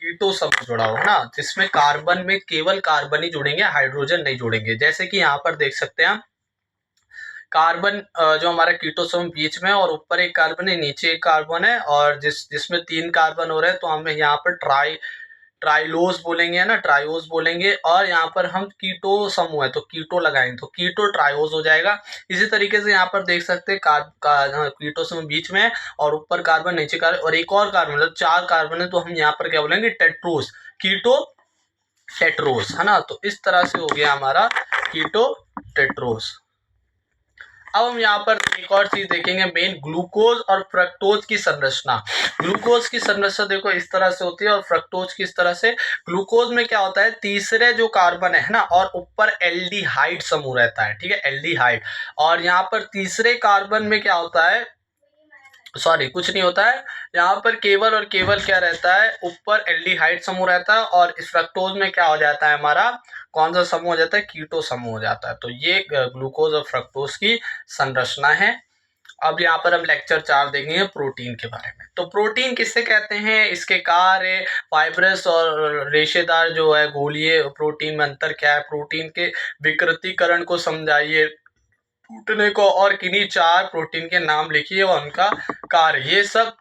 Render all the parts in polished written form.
कीटो समूह जुड़ा हो, है ना, जिसमें कार्बन में केवल कार्बन ही जुड़ेंगे, हाइड्रोजन नहीं जुड़ेंगे। जैसे कि यहाँ पर देख सकते हैं हम, कार्बन जो हमारा कीटो समूह बीच में है और ऊपर एक कार्बन है, नीचे एक कार्बन है, और जिसमें 3 कार्बन हो रहे हैं, तो हम यहाँ पर ट्राइलोज बोलेंगे, है ना, ट्रायोज बोलेंगे। और यहाँ पर हम कीटो समूह है तो कीटो लगाएंगे तो कीटो ट्रायोज हो जाएगा। इसी तरीके से यहाँ पर देख सकते हैं कीटो समूह बीच में है और ऊपर कार्बन, नीचे कार्बन और एक और कार्बन, मतलब 4 कार्बन है, तो हम यहाँ पर क्या बोलेंगे, टेट्रोस, कीटो टेट्रोस, है ना। तो इस तरह से हो गया हमारा कीटो टेट्रोस। अब हम यहाँ पर एक और चीज देखेंगे, मेन ग्लूकोज और फ्रक्टोज की संरचना। ग्लूकोज की संरचना देखो इस तरह से होती है और फ्रक्टोज की इस तरह से। ग्लूकोज में क्या होता है, तीसरे जो कार्बन है ना, और ऊपर एल्डिहाइड समूह रहता है, ठीक है, एल्डिहाइड। और यहाँ पर तीसरे कार्बन में क्या होता है, सॉरी कुछ नहीं होता है, यहाँ पर केवल और केवल क्या रहता है, ऊपर एल्डिहाइड समूह रहता है और इस फ्रक्टोज में क्या हो जाता है हमारा, कौन सा समूह हो जाता है, कीटो समूह हो जाता है। तो ये ग्लूकोज और फ्रक्टोज की संरचना है। अब यहाँ पर हम लेक्चर 4 देखेंगे प्रोटीन के बारे में। तो प्रोटीन किससे कहते हैं, इसके कार्य, फाइब्रस और रेशेदार जो है गोलीय प्रोटीन में अंतर क्या है, प्रोटीन के विकृतीकरण को समझाइए, टूटने को, और किन्हीं 4 प्रोटीन के नाम लिखिए और उनका कार्य। ये सब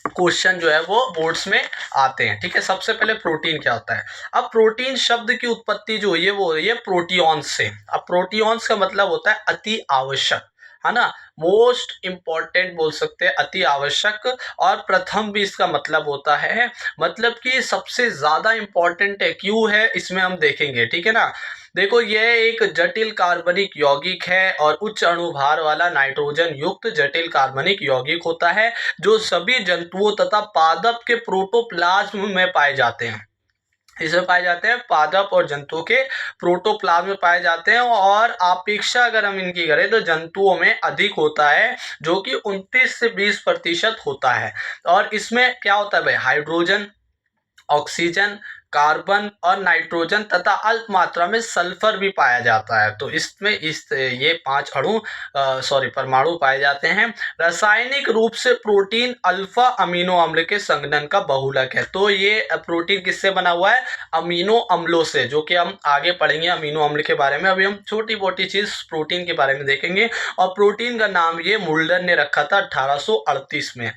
क्वेश्चन जो है वो बोर्ड्स में आते हैं, ठीक है। सबसे पहले प्रोटीन क्या होता है। अब प्रोटीन शब्द की उत्पत्ति जो हुई है वो हो रही है प्रोटियॉन्स से। अब प्रोटियॉन्स का मतलब होता है अति आवश्यक, है ना, मोस्ट इंपॉर्टेंट बोल सकते हैं, अति आवश्यक। और प्रथम भी इसका मतलब होता है, मतलब कि सबसे ज्यादा इंपॉर्टेंट है, क्यों है इसमें हम देखेंगे, ठीक है ना। देखो यह एक जटिल कार्बनिक यौगिक है और उच्च अणुभार वाला नाइट्रोजन युक्त जटिल कार्बनिक यौगिक होता है, जो सभी जंतुओं तथा पादप के प्रोटोप्लाज्म में पाए जाते हैं। इसमें पाए जाते हैं, पादप और जंतुओं के प्रोटोप्लाज्म में पाए जाते हैं। और अपेक्षा अगर हम इनकी करें तो जंतुओं में अधिक होता है, जो कि 29 से 20% होता है। और इसमें क्या होता है भाई, हाइड्रोजन, ऑक्सीजन, कार्बन और नाइट्रोजन तथा अल्प मात्रा में सल्फर भी पाया जाता है। तो इसमें ये 5 परमाणु पाए जाते हैं। रासायनिक रूप से प्रोटीन अल्फा अमीनो अम्ल के संघनन का बहुलक है। तो ये प्रोटीन किससे बना हुआ है, अमीनो अम्लों से, जो कि हम आगे पढ़ेंगे अमीनो अम्ल के बारे में। अभी हम छोटी मोटी चीज प्रोटीन के बारे में देखेंगे। और प्रोटीन का नाम ये मुल्डर ने रखा था 1838 में।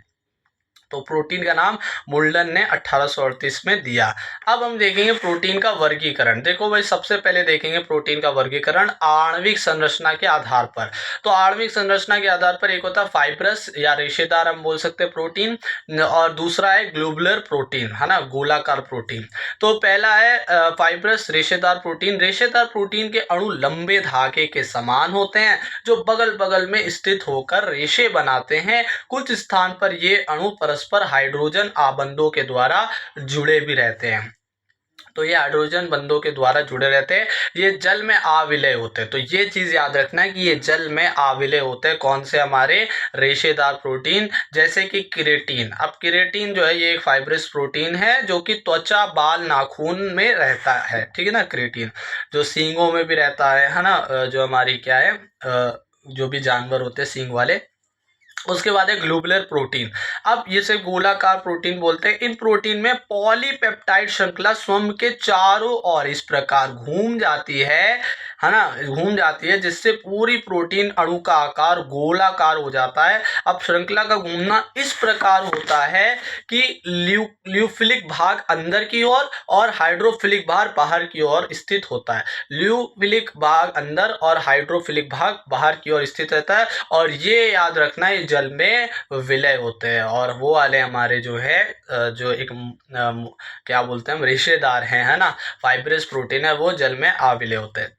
तो प्रोटीन का नाम मुल्डन ने 1838 में दिया। अब हम देखेंगे प्रोटीन का वर्गीकरण। देखो भाई सबसे पहले देखेंगे प्रोटीन का वर्गीकरण आणविक संरचना के आधार पर। तो आणविक संरचना के आधार पर एक होता है फाइब्रस या रेशेदार हम बोल सकते हैं प्रोटीन, और दूसरा है ग्लोबुलर प्रोटीन, है ना, गोलाकार प्रोटीन। तो पहला है फाइब्रस रेशेदार प्रोटीन। रेशेदार प्रोटीन के अणु लंबे धागे के समान होते हैं, जो बगल बगल में स्थित होकर रेशे बनाते हैं। कुछ स्थान पर ये अणु परस्पर हाइड्रोजन आबंधों के द्वारा जुड़े भी रहते हैं। तो ये हाइड्रोजन बंधों के द्वारा जुड़े रहते हैं। ये जल में अविलय होते हैं। तो ये चीज याद रखना है कि ये जल में अविलय होते हैं। कौन से, हमारे रेशेदार प्रोटीन, जैसे कि किरेटिन। अब किरेटिन जो है ये एक फाइब्रस प्रोटीन है, जो कि त्वचा, बाल, नाखून में रहता है, ठीक है ना। किरेटिन जो सींगों में भी रहता है ना, जो हमारी क्या है, जो भी जानवर होते हैं सींग वाले। उसके बाद है ग्लोबुलर प्रोटीन। अब इसे गोलाकार प्रोटीन बोलते हैं। इन प्रोटीन में पॉलीपेप्टाइड श्रृंखला स्वयं के चारों ओर इस प्रकार घूम जाती है ना, घूम जाती है, जिससे पूरी प्रोटीन अणु का आकार गोलाकार हो जाता है। अब श्रृंखला का घूमना इस प्रकार होता है कि ल्यूफिलिक भाग अंदर की ओर और हाइड्रोफिलिक भाग बाहर की ओर स्थित होता है। ल्यूफिलिक भाग अंदर और हाइड्रोफिलिक भाग बाहर की ओर स्थित रहता है। और ये याद रखना है जल में विलय होते हैं। और वो वाले हमारे जो है जो एक क्या बोलते हैं हम, रेशेदार हैं, है ना, फाइब्रस प्रोटीन है, वो जल में अविलय होते हैं।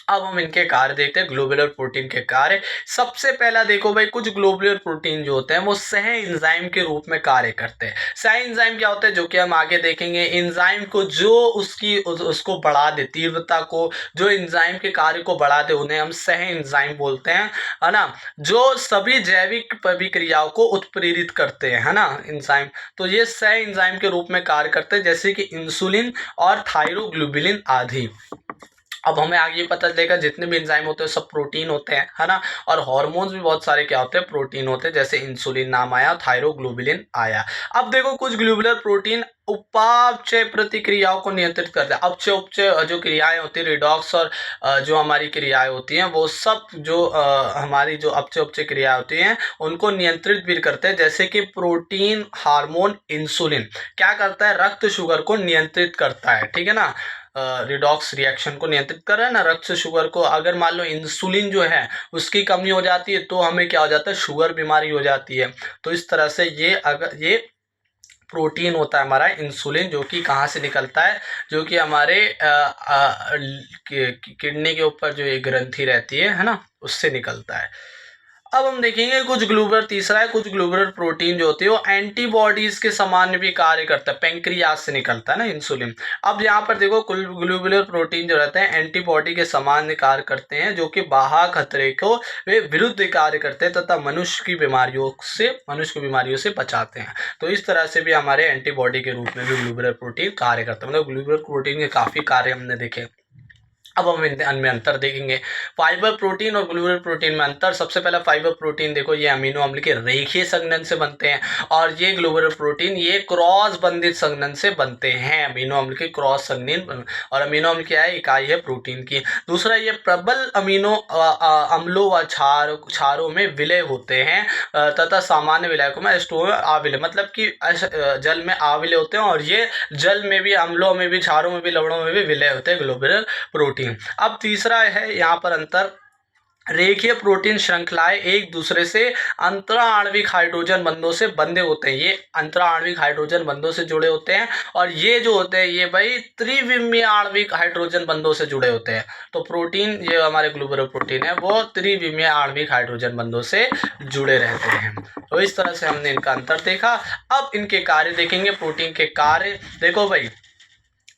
अब हम इनके कार्य देखते हैं, ग्लोबुलर प्रोटीन के कार्य। सबसे पहला देखो भाई, कुछ ग्लोबुलर प्रोटीन जो होते हैं वो सह एंजाइम के रूप में कार्य करते हैं। सह एंजाइम क्या होता है, जो कि हम आगे देखेंगे। एंजाइम को जो उसको बढ़ा दे, तीव्रता को, जो एंजाइम के कार्य को बढ़ा दे, उन्हें हम सह एंजाइम बोलते हैं, है ना। जो सभी जैविक प्रतिक्रियाओं को उत्प्रेरित करते हैं, है ना, एंजाइम। तो ये सह एंजाइम के रूप में कार्य करते हैं, जैसे कि इंसुलिन और थायरोग्लोबुलिन आदि। अब हमें आगे पता चलेगा जितने भी एंजाइम होते हैं सब प्रोटीन होते हैं, है ना। और हार्मोन्स भी बहुत सारे क्या होते हैं, प्रोटीन होते हैं, जैसे इंसुलिन नाम आया, थायरोग्लोबुलिन आया। अब देखो कुछ ग्लोबुलर प्रोटीन उपापचय प्रतिक्रियाओं को नियंत्रित करता है। अपचय उपचय जो क्रियाएं होती है, रिडॉक्स और जो हमारी क्रियाएं होती हैं, वो सब जो हमारी जो अपचय उपचय क्रिया होती हैं उनको नियंत्रित भी करते हैं। जैसे कि प्रोटीन हार्मोन इंसुलिन क्या करता है, रक्त शुगर को नियंत्रित करता है, ठीक है ना। रिडॉक्स रिएक्शन को नियंत्रित कर रहा है ना, रक्त शुगर को। अगर मान लो इंसुलिन जो है उसकी कमी हो जाती है तो हमें क्या हो जाता है, शुगर बीमारी हो जाती है। तो इस तरह से ये प्रोटीन होता है हमारा इंसुलिन, जो कि कहाँ से निकलता है, जो कि हमारे किडनी के ऊपर जो एक ग्रंथि रहती है ना, उससे निकलता है। अब हम देखेंगे कुछ ग्लूबुलर, तीसरा है कुछ ग्लूबुलर प्रोटीन जो होती है वो एंटीबॉडीज के समान भी कार्य करता है। पेंक्रियास से निकलता है ना इंसुलिन। अब यहाँ पर देखो ग्लूबुलर प्रोटीन जो रहते हैं एंटीबॉडी के समान कार्य करते हैं, जो कि बाह्य खतरे को वे विरुद्ध कार्य करते हैं तथा मनुष्य की बीमारियों से बचाते हैं। तो इस तरह से भी हमारे एंटीबॉडी के रूप में भी ग्लूबुलर प्रोटीन कार्य करते हैं। मतलब ग्लूबुलर प्रोटीन के काफी कार्य हमने देखे। अब हम इनमें अंतर देखेंगे। फाइबर प्रोटीन और ग्लूबुलर प्रोटीन में अंतर। सबसे पहला फाइबर प्रोटीन देखो, ये अमीनो अम्ल के रेखीय संघनन से बनते हैं, और ये ग्लूबुलर प्रोटीन ये क्रॉस बंधित संघनन से बनते हैं। अमीनो अम्ल के क्रॉस संघनन, और अमीनो अम्ल क्या है, इकाई है प्रोटीन की। दूसरा, ये प्रबल अमीनो अम्लों व क्षारों में विलय होते हैं तथा सामान्य विलायकों में स्टोर में आविलय, मतलब कि जल में आविलय होते हैं, और ये जल में भी, अम्लों में भी, क्षारों में भी, लवणों में भी विलय होते हैं ग्लोबुलर प्रोटीन। अब तीसरा है यहाँ पर अंतर, रेखीय प्रोटीन श्रृंखलाएं एक दूसरे से अंतरा आणविक हाइड्रोजन बंधों से बंधे होते हैं। ये अंतरा आणविक हाइड्रोजन बंधों से जुड़े होते हैं, और ये जो होते हैं ये भाई त्रिविमीय आणविक हाइड्रोजन बंधों से जुड़े होते हैं। तो प्रोटीन, ये हमारे ग्लूबुलर प्रोटीन है, वो त्रिविमीय आणविक हाइड्रोजन बंधों से जुड़े रहते हैं। तो इस तरह से हमने इनका अंतर देखा। अब इनके कार्य देखेंगे। प्रोटीन के कार्य देखो भाई,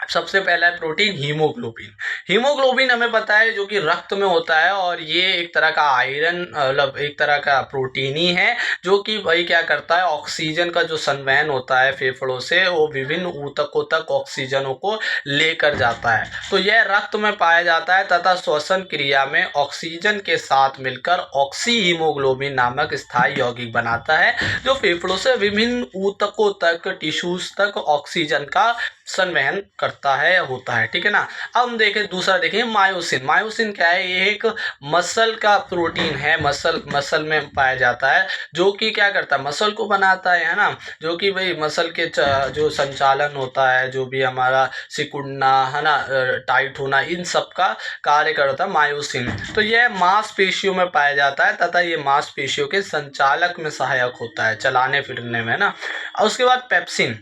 सबसे पहला है प्रोटीन हीमोग्लोबिन। हीमोग्लोबिन हमें पता है जो कि रक्त में होता है, और ये एक तरह का आयरन, मतलब एक तरह का प्रोटीन ही है, जो कि भाई क्या करता है, ऑक्सीजन का जो संवहन होता है फेफड़ों से, वो विभिन्न ऊतकों तक ऑक्सीजनों को लेकर जाता है। तो यह रक्त में पाया जाता है तथा श्वसन क्रिया में ऑक्सीजन के साथ मिलकर ऑक्सी हीमोग्लोबिन नामक स्थायी यौगिक बनाता है, जो फेफड़ों से विभिन्न ऊतकों तक, टिश्यूज तक ऑक्सीजन का संवहन करता है, होता है, ठीक है ना। अब हम देखें, दूसरा देखें मायोसिन। मायोसिन क्या है, ये एक मसल का प्रोटीन है, मसल में पाया जाता है, जो कि क्या करता है, मसल को बनाता है ना, जो कि भाई मसल के जो संचालन होता है, जो भी हमारा सिकुड़ना है ना, टाइट होना, इन सब का कार्य करता है मायोसिन। तो यह मांसपेशियों में पाया जाता है तथा ये मांसपेशियों के संचालक में सहायक होता है, चलाने फिरने में ना। और उसके बाद पेप्सिन।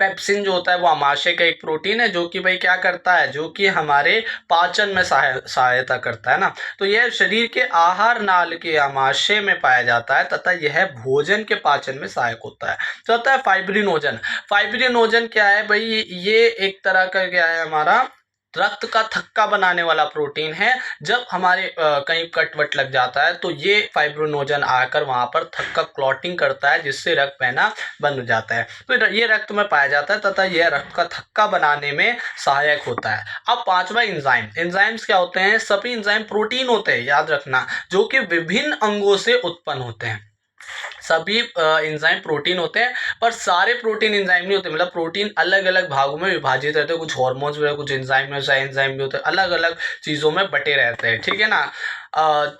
पेप्सिन जो होता है वो अमाशय का एक प्रोटीन है, जो कि भाई क्या करता है, जो कि हमारे पाचन में सहायता करता है ना। तो यह शरीर के आहार नाल के अमाशय में पाया जाता है तथा यह भोजन के पाचन में सहायक होता है। तो होता है फाइब्रिनोजन। फाइब्रिनोजन क्या है भाई, ये एक तरह का क्या है, हमारा रक्त का थक्का बनाने वाला प्रोटीन है। जब हमारे कहीं कट वट लग जाता है तो ये फाइब्रिनोजन आकर वहां पर थक्का क्लॉटिंग करता है, जिससे रक्त बहना बंद हो जाता है। तो ये रक्त में पाया जाता है तथा यह रक्त का थक्का बनाने में सहायक होता है। अब पांचवा एंजाइम। एंजाइम्स क्या होते हैं, सभी एंजाइम प्रोटीन होते हैं, याद रखना, जो कि विभिन्न अंगों से उत्पन्न होते हैं। सभी एंजाइम प्रोटीन होते हैं, पर सारे प्रोटीन एंजाइम नहीं होते। मतलब प्रोटीन अलग अलग भागों में विभाजित रहते हैं, कुछ हार्मोन्स में, कुछ एंजाइम में, एंजाइम भी होते हैं, अलग अलग चीज़ों में बटे रहते हैं, ठीक है ना।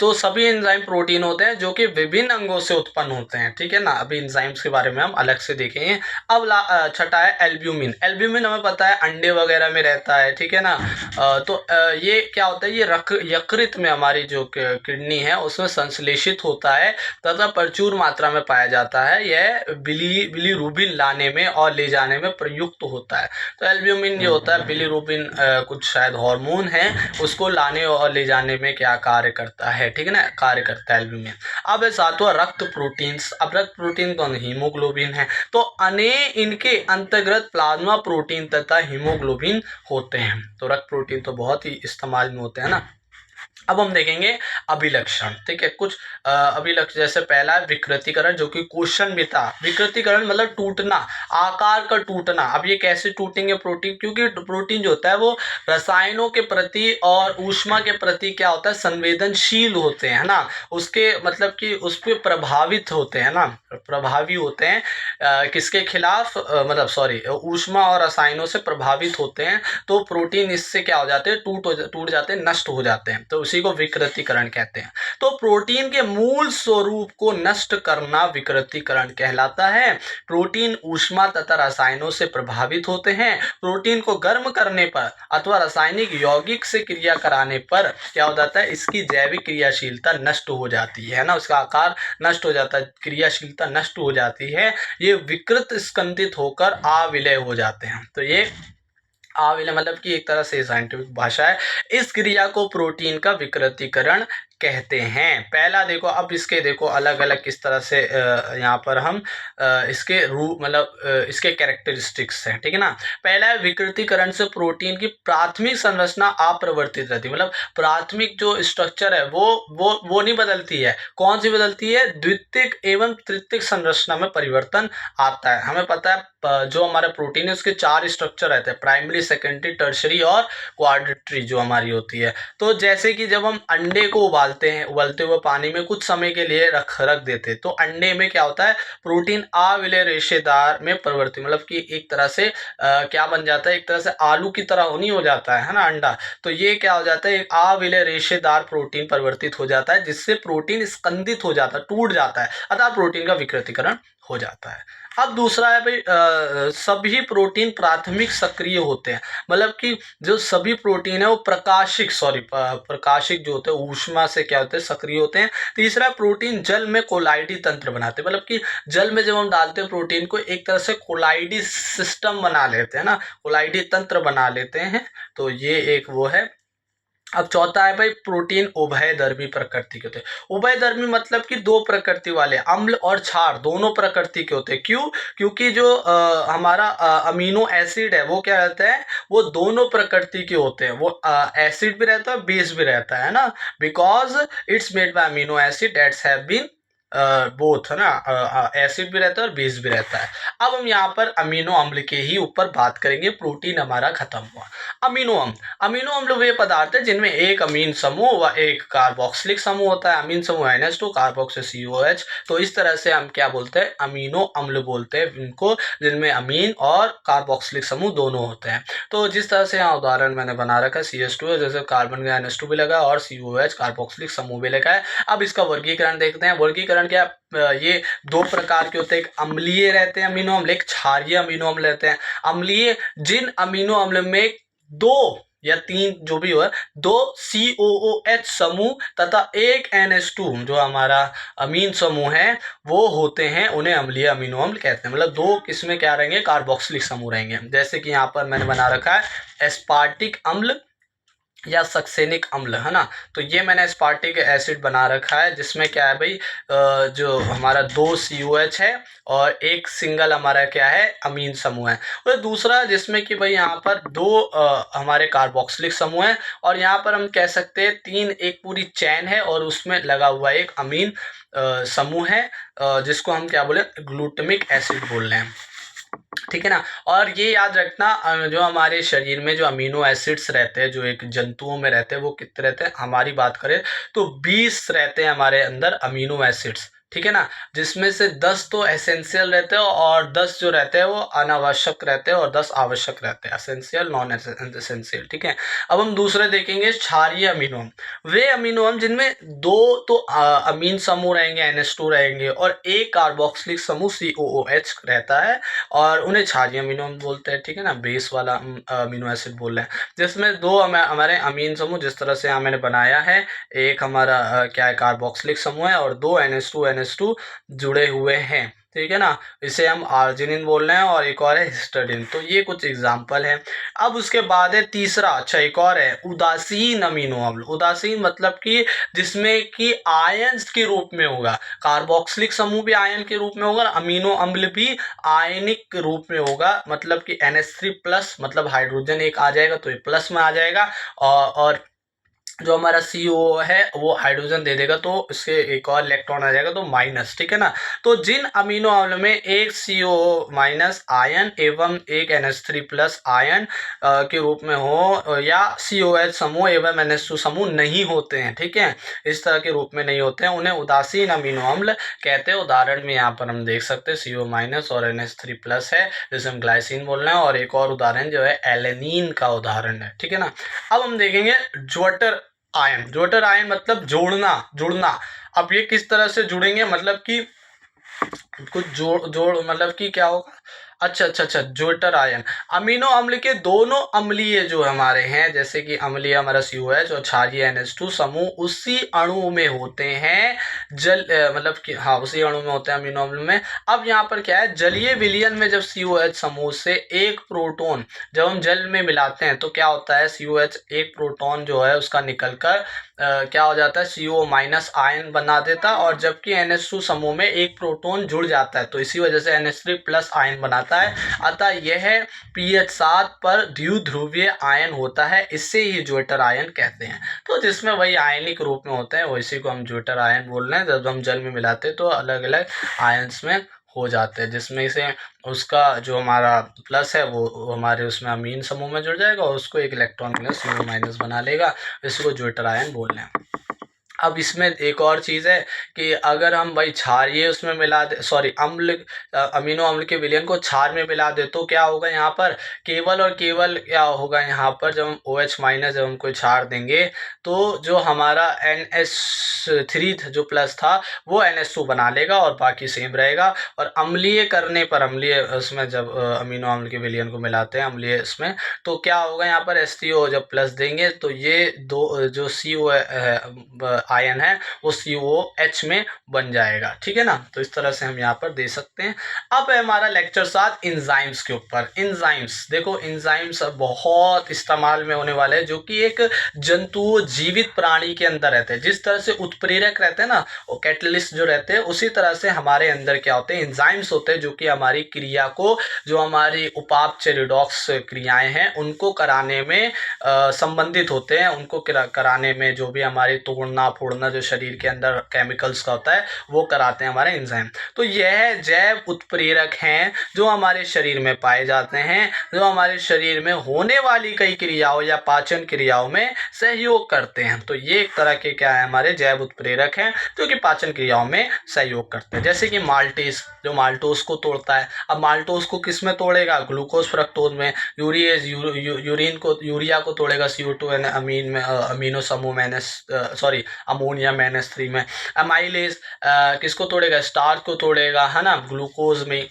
तो सभी एंजाइम प्रोटीन होते हैं जो कि विभिन्न अंगों से उत्पन्न होते हैं, ठीक है ना। अभी एंजाइम्स के बारे में हम अलग से देखेंगे। अब छठा है एल्ब्यूमिन। एल्ब्यूमिन हमें पता है अंडे वगैरह में रहता है, ठीक है ना। तो ये क्या होता है, ये यकृत में हमारी जो किडनी है उसमें संश्लेषित होता है तथा प्रचुर मात्रा में पाया जाता है। यह बिलीरुबिन लाने में और ले जाने में प्रयुक्त होता है। तो एल्ब्यूमिन जो होता है, बिलीरुबिन कुछ शायद हार्मोन है, उसको लाने और ले जाने में क्या कार्य करता है, ठीक है ना, कार्य करता है एल्ब्यूमिन। अब सातवां रक्त प्रोटीन्स। अब रक्त प्रोटीन तो हीमोग्लोबिन है, तो इनके अंतर्गत प्लाज्मा प्रोटीन तथा हीमोग्लोबिन होते हैं। तो रक्त प्रोटीन तो बहुत ही इस्तेमाल में होते हैं ना। अब हम देखेंगे अभिलक्षण, ठीक है। कुछ अभिलक्षण, जैसे पहला है विकृतीकरण, जो कि क्वेश्चन भी था। विकृतीकरण मतलब टूटना, आकार का टूटना। अब ये कैसे टूटेंगे प्रोटीन, क्योंकि प्रोटीन जो होता है वो रसायनों के प्रति और ऊष्मा के प्रति क्या होता है, संवेदनशील होते हैं, है ना। उसके मतलब कि उस पर प्रभावित होते हैं ना, प्रभावी होते हैं। किसके खिलाफ, मतलब सॉरी, ऊष्मा और रसायनों से प्रभावित होते हैं। तो प्रोटीन इससे क्या हो जाते हैं, टूट जाते हैं, नष्ट हो जाते हैं। तो उसी को विकृतीकरण कहते हैं। तो प्रोटीन के मूल स्वरूप को नष्ट करना विकृतीकरण कहलाता है। प्रोटीन ऊष्मा तथा रसायनों से प्रभावित होते हैं। प्रोटीन को गर्म करने पर अथवा रासायनिक यौगिक से क्रिया कराने पर क्या हो जाता है, इसकी जैविक क्रियाशीलता नष्ट हो जाती है ना, उसका आकार नष्ट हो जाता है, क्रियाशीलता नष्ट हो जाती है। ये विकृत स्कंदित होकर अविलय हो जाते हैं। तो ये अविलय मतलब कि एक तरह से साइंटिफिक भाषा है। इस क्रिया को प्रोटीन का विकृतीकरण कहते हैं। पहला देखो, अब इसके देखो अलग अलग किस तरह से यहाँ पर हम इसके रूप मतलब इसके कैरेक्टरिस्टिक्स हैं, ठीक है ना। पहला है विकृतीकरण से प्रोटीन की प्राथमिक संरचना अपरिवर्तित रहती है, मतलब प्राथमिक जो स्ट्रक्चर है वो नहीं बदलती है। कौन सी बदलती है, द्वितीयक एवं तृतीयक संरचना में परिवर्तन आता है। हमें पता है जो हमारा प्रोटीन है उसके 4 स्ट्रक्चर रहते हैं, प्राइमरी, सेकेंडरी, टर्शरी और क्वाड्रेटरी जो हमारी होती है। तो जैसे कि जब हम अंडे को उबालते हैं, उबलते हुए पानी में कुछ समय के लिए रख देते हैं, तो अंडे में क्या होता है, प्रोटीन अविलय रेशेदार में परिवर्तित, मतलब कि एक तरह से क्या बन जाता है, एक तरह से आलू की तरह नहीं हो जाता है ना अंडा। तो ये क्या हो जाता है, एक अविलय रेशेदार प्रोटीन परिवर्तित हो जाता है, जिससे प्रोटीन स्कंदित हो जाता है, टूट जाता है, अतः प्रोटीन का विकृतीकरण हो जाता है। अब दूसरा है भाई, सभी प्रोटीन प्राथमिक सक्रिय होते हैं, मतलब कि जो सभी प्रोटीन है वो प्रकाशिक जो होते हैं ऊष्मा से क्या होते हैं, सक्रिय होते हैं। तीसरा, प्रोटीन जल में कोलाइडी तंत्र बनाते हैं, मतलब कि जल में जब हम डालते हैं प्रोटीन को, एक तरह से कोलाइडी सिस्टम बना लेते हैं ना, कोलाइडी तंत्र बना लेते हैं। तो ये एक वो है। अब चौथा है भाई, प्रोटीन उभयधर्मी प्रकृति के होते हैं। उभयधर्मी मतलब कि दो प्रकृति वाले, अम्ल और क्षार दोनों प्रकृति के होते हैं। क्यों, क्योंकि जो हमारा अमीनो एसिड है वो क्या रहता है, वो दोनों प्रकृति के होते हैं। वो एसिड भी रहता है, बेस भी रहता है ना, because it's made by amino acid that's have been both, है ना, एसिड भी रहता है और बेस भी रहता है। अब हम यहाँ पर अमीनो अम्ल के ही ऊपर बात करेंगे, प्रोटीन हमारा खत्म हुआ। अमीनो अम्ल, अमीनो अम्ल वे पदार्थ है जिनमें एक अमीन समूह व एक कार्बोक्सिलिक समूह होता है। अमीन समूह NH2, कार्बोक्सिल COH। तो इस तरह से हम क्या बोलते हैं, अमीनो अम्ल बोलते हैं इनको, जिनमें अमीन और कार्बोक्सिलिक समूह दोनों होते हैं। तो जिस तरह से यहाँ उदाहरण मैंने बना रखा है, CH2 है, जैसे कार्बन का NH2 भी लगा और COH कार्बोक्सिलिक समूह भी लगा है। अब इसका वर्गीकरण देखते हैं। वर्गीकरण क्या, ये दो प्रकार के होते हैं, एक अम्लीय रहते हैं अमीनो अम्ल, एक क्षारीय अमीनो अम्ल रहते हैं। अम्लीय, जिन अमीनो अम्ल में दो या तीन जो भी हो, दो COOH समूह तथा एक NH2 जो हमारा अमीन समूह है वो होते हैं, उन्हें अम्लीय अमीनो अम्ल कहते हैं। मतलब दो किस्में क्या रहेंगे, कार्बोक्सिलिक समूह रहेंगे। जैसे कि यहाँ पर मैंने बना रखा है एस्पार्टिक अम्ल या सक्सेनिक अम्ल, है ना। तो ये मैंने एस्पार्टिक एसिड बना रखा है, जिसमें क्या है भाई, जो हमारा दो COH है और एक सिंगल हमारा क्या है, अमीन समूह है। और दूसरा जिसमें कि भाई यहाँ पर दो हमारे कार्बोक्सिलिक समूह है, और यहाँ पर हम कह सकते हैं तीन, एक पूरी चैन है और उसमें लगा हुआ एक अमीन समूह है, जिसको हम क्या बोले, ग्लूटामिक एसिड बोल रहे हैं, ठीक है ना। और ये याद रखना, जो हमारे शरीर में जो अमीनो एसिड्स रहते हैं, जो एक जंतुओं में रहते हैं, वो कितने रहते हैं, हमारी बात करें तो 20 रहते हैं हमारे अंदर अमीनो एसिड्स, ठीक है ना। जिसमें से 10 तो एसेंशियल रहते हैं और 10 जो रहते हैं वो अनावश्यक रहते हैं और 10 आवश्यक रहते हैं, एसेंशियल, नॉन एसेंशियल, ठीक है। अब हम दूसरे देखेंगे, क्षारीय अमीनो अम्ल। वे अमीनो अम्ल जिनमें दो तो अमीन समूह रहेंगे, NH2 रहेंगे, और एक कार्बोक्सिलिक समूह COOH रहता है, और उन्हें क्षारीय अमीनो अम्ल बोलते हैं, ठीक है ना, बेस वाला अमीनो एसिड बोल रहे हैं। जिसमें दो हमारे अमीन समूह, जिस तरह से यहाँ मैंने बनाया है, एक हमारा क्या है, कार्बोक्सिलिक समूह है, और दो NH2 जुड़े हुए हैं, ठीक है ना। इसे हम आर्जिनिन बोल रहे हैं, और एक और है हिस्टडीन। तो ये कुछ एग्जाम्पल है। अब उसके बाद है तीसरा, अच्छा एक और है, उदासीन अमीनो अम्ल। उदासीन मतलब कि जिसमें कि आयंस के रूप में होगा, कार्बोक्सिलिक समूह भी आयन के रूप में होगा, अमीनो अम्ल भी आयनिक रूप में होगा, मतलब कि NH3 प्लस, मतलब हाइड्रोजन एक आ जाएगा तो ये प्लस में आ जाएगा, और जो हमारा CO है वो हाइड्रोजन दे देगा, तो इसके एक और इलेक्ट्रॉन आ जाएगा, तो माइनस, ठीक है ना। तो जिन अमीनो अम्ल में एक CO माइनस आयन एवं एक NH3 प्लस आयन के रूप में हो, या COH समूह एवं NH2 समूह नहीं होते हैं, ठीक है, इस तरह के रूप में नहीं होते हैं, उन्हें उदासीन अमीनो अम्ल कहते हैं। उदाहरण में यहाँ पर हम देख सकते हैं CO माइनस और NH3 प्लस है, जिसे हम ग्लाइसिन बोल रहे हैं, और एक और उदाहरण जो है एलेनिन का उदाहरण है, ठीक है ना। अब हम देखेंगे ज्वेटर आयन। ज्वेटर आयन मतलब जोड़ना, जुड़ना। अब ये किस तरह से जुड़ेंगे, मतलब कि कुछ जोड़ जोड़ मतलब कि क्या होगा। अच्छा, ज्वेटर आयन अमीनो अम्ल के दोनों अम्लीय जो हमारे हैं, जैसे कि अम्लीय हमारा COH और क्षारीय NH2 समूह उसी अणु में होते हैं, मतलब कि हाँ उसी अणु में होते हैं अमीनो अम्ल में। अब यहाँ पर क्या है, जलीय विलयन में जब COH समूह से एक प्रोटॉन जब हम जल में मिलाते हैं तो क्या होता है, COH एक प्रोटॉन जो है उसका निकलकर क्या हो जाता है, CO माइनस आयन बना देता है, और जबकि NH2 समूह में एक प्रोटॉन जुड़ जाता है, तो इसी वजह से NH3 प्लस आयन बनाता है। अतः यह pH 7 पर द्विध्रुवीय आयन होता है, इससे ही ज्वेटर आयन कहते हैं। तो जिसमें वही आयनिक रूप में होते हैं, वैसे को हम ज्वेटर आयन बोल रहे हैं। जब हम जल में मिलाते हैं तो अलग अलग आयन्स में हो जाते हैं, जिसमें से उसका जो हमारा प्लस है वो हमारे उसमें अमीन समूह में जुड़ जाएगा, और उसको एक इलेक्ट्रॉन प्लस CO माइनस बना लेगा, इसको ज्वेटर आयन बोल रहे हैं। अब इसमें एक और चीज़ है कि अगर हम भाई क्षारीय उसमें मिला दे, सॉरी अम्ल, अमीनो अम्ल के विलयन को क्षार में मिला दे, तो क्या होगा यहाँ पर, केवल और केवल क्या होगा यहाँ पर, जब हम OH माइनस जब हम कोई क्षार देंगे तो जो हमारा NH3 जो प्लस था वो NH2 बना लेगा और बाकी सेम रहेगा। और अम्लीय करने पर, अम्लीय उसमें जब अमीनो अम्ल के विलयन को मिलाते हैं अम्लीय इसमें, तो क्या होगा यहाँ पर H3O जब प्लस देंगे तो ये दो जो CO आयन है वो COH में बन जाएगा, ठीक है ना। तो इस तरह से हम यहाँ पर दे सकते हैं। अब है हमारा लेक्चर 7 इंजाइम्स के ऊपर। इंजाइम्स देखो, इंजाइम्स बहुत इस्तेमाल में होने वाले हैं, जो कि एक जंतु जीवित प्राणी के अंदर रहते हैं। जिस तरह से उत्प्रेरक रहते हैं ना, वो कैटलिस्ट जो रहते हैं, उसी तरह से हमारे अंदर क्या होते हैं, इंजाइम्स होते हैं, जो कि हमारी क्रिया को, जो हमारी उपापचय रिडॉक्स क्रियाएं हैं उनको कराने में संबंधित होते हैं। उनको कराने में जो भी हमारी तोड़ना फोड़ना जो शरीर के अंदर केमिकल्स का होता है वो कराते हैं हमारे एंजाइम। तो यह जैव उत्प्रेरक हैं जो हमारे शरीर में पाए जाते हैं, जो हमारे शरीर में होने वाली कई क्रियाओं या पाचन क्रियाओं में सहयोग करते हैं। तो ये एक तरह के क्या है, हमारे जैव उत्प्रेरक हैं जो कि पाचन क्रियाओं में सहयोग करते हैं। जैसे कि माल्टेज जो माल्टोज को तोड़ता है। अब माल्टोज को किस में तोड़ेगा, ग्लूकोज फ्रक्टोज में। यूरिएज यूरिन को, यूरिया को तोड़ेगा CO2 अमीन में, अमीनो समूह में सॉरी अमोनिया में NH3 में। अमाइलेज किसको तोड़ेगा, स्टार्च को तोड़ेगा, है ना, ग्लूकोज में।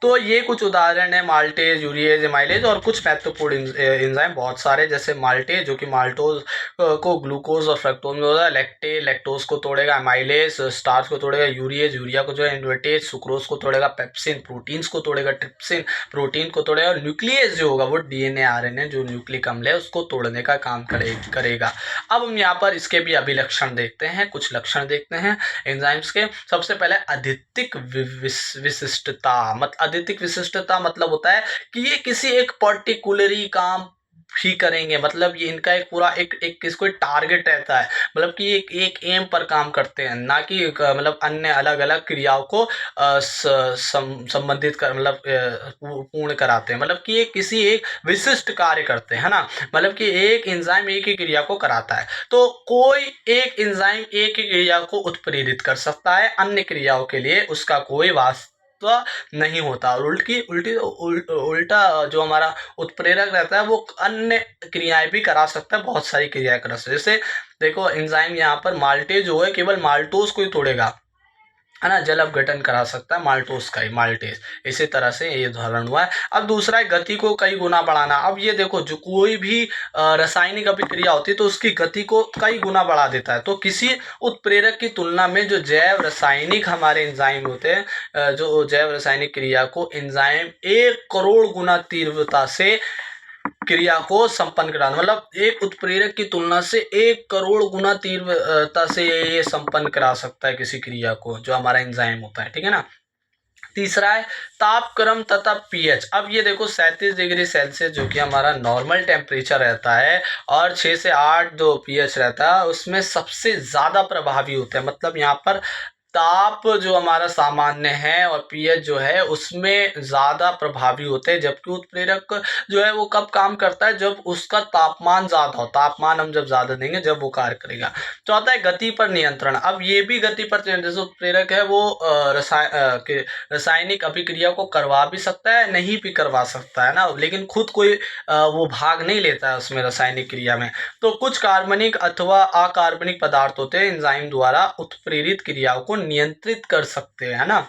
तो ये कुछ उदाहरण है, माल्टेज, यूरिएज, एमाइलेज, और कुछ महत्वपूर्ण एंजाइम बहुत सारे, जैसे माल्टेज जो कि माल्टोज को ग्लूकोज और फ्रक्टोज में होता है, लैक्टेज लैक्टोज को तोड़ेगा, एमाइलेज स्टार्च को तोड़ेगा, यूरिएज यूरिया को जो है, इन्वर्टेज सुक्रोज को तोड़ेगा, पेप्सिन प्रोटीन्स को तोड़ेगा, ट्रिप्सिन प्रोटीन को तोड़ेगा, और न्यूक्लियस जो होगा वो DNA RNA जो न्यूक्लिक अम्ल है उसको तोड़ने का काम करेगा। अब हम यहाँ पर इसके भी अभिलक्षण देखते हैं, कुछ लक्षण देखते हैं एंजाइम्स के। सबसे पहले अद्वितीय विशिष्टता। अद्वितीय विशिष्टता मतलब होता है कि ये किसी एक पर्टिकुलरी काम ही करेंगे, मतलब ये इनका एक पूरा एक किसको टारगेट रहता है, मतलब कि एक एम पर काम करते हैं, ना कि मतलब अन्य अलग अलग क्रियाओं को संबंधित कर, मतलब पूर्ण कराते हैं, मतलब कि ये किसी एक विशिष्ट कार्य करते हैं ना, मतलब कि एक एंजाइम एक ही क्रिया को कराता है। तो कोई एक एंजाइम एक ही क्रिया को उत्प्रेरित कर सकता है, अन्य क्रियाओं के लिए उसका कोई वास्तव नहीं होता। और उल्टा जो हमारा उत्प्रेरक रहता है वो अन्य क्रियाएं भी करा सकता है, बहुत सारी क्रियाएं करा सकता है। जैसे देखो एंजाइम यहाँ पर माल्टेज जो है केवल माल्टोज को ही तोड़ेगा, है ना, जल अपघटन करा सकता है माल्टोज का ही, माल्टेज। इसी तरह से ये उदाहरण हुआ है। अब दूसरा है गति को कई गुना बढ़ाना। अब ये देखो, जो कोई भी रासायनिक अभिक्रिया होती है तो उसकी गति को कई गुना बढ़ा देता है। तो किसी उत्प्रेरक की तुलना में जो जैव रासायनिक हमारे एंजाइम होते हैं, जो जैव रासायनिक क्रिया को एंजाइम 1 करोड़ गुना तीव्रता से क्रिया को संपन्न कराना, मतलब एक उत्प्रेरक की तुलना से 1 करोड़ गुना तीव्रता से ये संपन्न करा सकता है किसी क्रिया को, जो हमारा एंजाइम होता है, ठीक है ना। तीसरा है तापक्रम तथा पीएच। अब ये देखो 37 डिग्री सेल्सियस जो कि हमारा नॉर्मल टेम्परेचर रहता है और 6 से 8 जो पीएच रहता है उसमें सबसे ज़्यादा प्रभावी होते हैं। मतलब यहाँ पर ताप जो हमारा सामान्य है और पीएच जो है उसमें ज़्यादा प्रभावी होते हैं, जबकि उत्प्रेरक जो है वो कब काम करता है, जब उसका तापमान ज़्यादा हो। तापमान हम जब ज़्यादा देंगे जब वो कार्य करेगा। चौथा है गति पर नियंत्रण। अब ये भी गति पर जैसे उत्प्रेरक है वो रासायनिक अभिक्रिया को करवा भी सकता है, नहीं भी करवा सकता है ना, लेकिन खुद कोई वो भाग नहीं लेता है उसमें रासायनिक क्रिया में। तो कुछ कार्बनिक अथवा अकार्बनिक पदार्थ होते हैं एंजाइम द्वारा उत्प्रेरित क्रियाओं को नियंत्रित कर सकते हैं, है ना।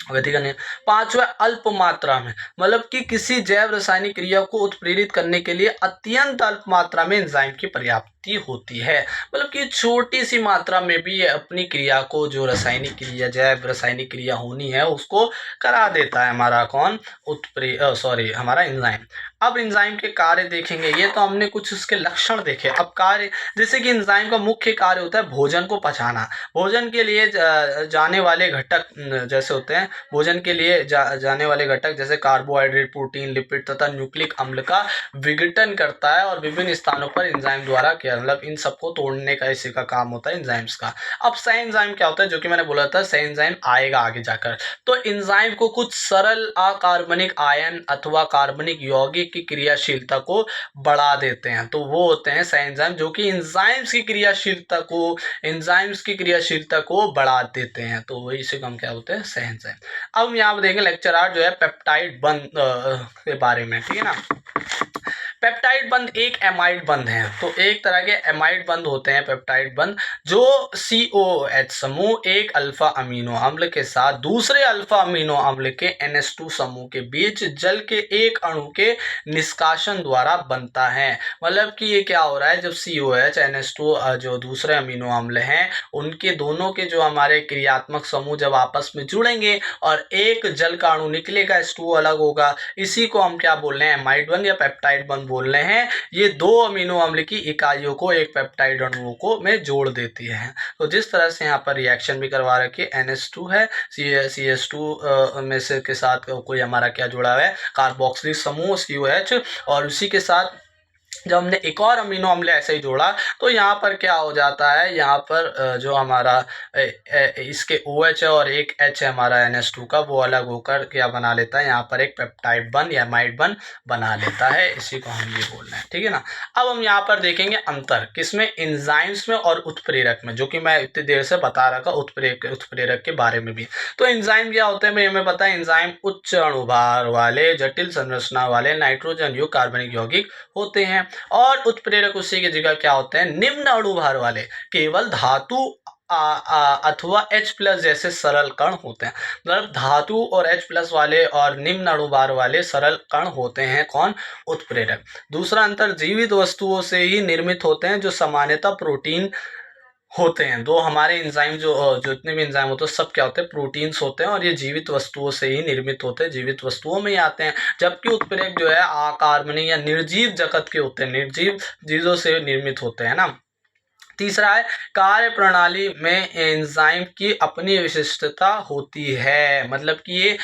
गति का नियम। पांचवा अल्प मात्रा में, मतलब कि किसी जैव रासायनिक क्रिया को उत्प्रेरित करने के लिए अत्यंत अल्प मात्रा में एंजाइम की पर्याप्ति होती है। मतलब कि छोटी सी मात्रा में भी ये अपनी क्रिया को, जो रासायनिक क्रिया जैव रासायनिक क्रिया होनी है उसको करा देता है हमारा कौन, हमारा एंजाइम। अब एंजाइम के कार्य देखेंगे। ये तो हमने कुछ उसके लक्षण देखे। अब कार्य, जैसे कि एंजाइम का मुख्य कार्य होता है भोजन को पचाना। भोजन के लिए जाने वाले घटक जैसे होते हैं, भोजन के लिए जाने वाले घटक जैसे कार्बोहाइड्रेट, प्रोटीन, लिपिड तथा न्यूक्लिक अम्ल का विघटन करता है और विभिन्न स्थानों पर एंजाइम द्वारा किया, मतलब इन सबको तोड़ने का इसी का काम होता है एंजाइम्स का। अब सह एंजाइम क्या होता है, जो कि मैंने बोला था सह एंजाइम आएगा आगे जाकर। तो एंजाइम को कुछ सरल अकार्बनिक आयन अथवा कार्बनिक यौगिक की क्रियाशीलता को बढ़ा देते हैं, तो वो होते हैं सह एंजाइम, जो कि एंजाइम्स की क्रियाशीलता को बढ़ा देते हैं। तो वही से हम क्या होते हैं, सह एंजाइम। अब हम यहाँ पर देखेंगे लेक्चर 8 जो है पेप्टाइड बंध के बारे में, ठीक है ना। पेप्टाइड बंध एक एमाइड बंध है। तो एक तरह के एमाइड बंध होते हैं पेप्टाइड बंध, जो COH समूह एक अल्फा अमीनो अम्ल के साथ दूसरे अल्फा अमीनो अम्ल के NH2 समूह के बीच जल के एक अणु के निष्कासन द्वारा बनता है। मतलब कि ये क्या हो रहा है, जब COH NH2 जो दूसरे अमीनो अम्ल हैं उनके दोनों के जो हमारे क्रियात्मक समूह जब आपस में जुड़ेंगे और एक जल का अणु निकलेगा, H2O अलग होगा, इसी को हम क्या बोल रहे हैं, एमाइड बंध या पेप्टाइड बंध बोल रहे हैं। ये दो अमीनो अम्ल की इकाइयों को एक पेप्टाइड अणुओं को में जोड़ देती है। तो जिस तरह से यहाँ पर रिएक्शन भी करवा रखी है, NH2 है, CH2 में से के साथ कोई हमारा क्या जुड़ा हुआ है, कार्बोक्सिलिक समूह COH, और उसी के साथ जब हमने एक और अमीनो अम्ल ऐसे ही जोड़ा तो यहाँ पर क्या हो जाता है, यहाँ पर जो हमारा इसके OH है और एक H है हमारा NH2 का, वो अलग होकर क्या बना लेता है, यहाँ पर एक पेप्टाइड बंध या एमाइड बंध बना लेता है। इसी को हम ये बोल रहे हैं, ठीक है ना। अब हम यहाँ पर देखेंगे अंतर किसमें, एंजाइम्स में और उत्प्रेरक में, जो कि मैं इतनी देर से बता रहा था उत्प्रेरक के बारे में भी। तो एंजाइम क्या होते हैं भाई, हमें पता है एंजाइम उच्च अणुभार वाले जटिल संरचना वाले नाइट्रोजन युक्त कार्बनिक यौगिक होते हैं, और उत्प्रेरक उसी की जगह क्या होते हैं, निम्न अणुभार वाले केवल धातु अथवा H+ जैसे सरल कण होते हैं। मतलब धातु और H+ वाले और निम्न अणुभार वाले सरल कण होते हैं कौन, उत्प्रेरक। दूसरा अंतर, जीवित वस्तुओं से ही निर्मित होते हैं, जो सामान्यतः प्रोटीन होते हैं। दो हमारे एंजाइम जो जितने भी एंजाइम होते हैं सब क्या होते हैं, प्रोटीन्स होते हैं, और ये जीवित वस्तुओं से ही निर्मित होते हैं, जीवित वस्तुओं में ही आते हैं। जबकि उत्प्रेरक जो है अकार्बनिक या निर्जीव जगत के होते हैं, निर्जीव चीजों से निर्मित होते हैं ना। तीसरा है कार्य प्रणाली में एंजाइम की अपनी विशिष्टता होती है। मतलब कि ये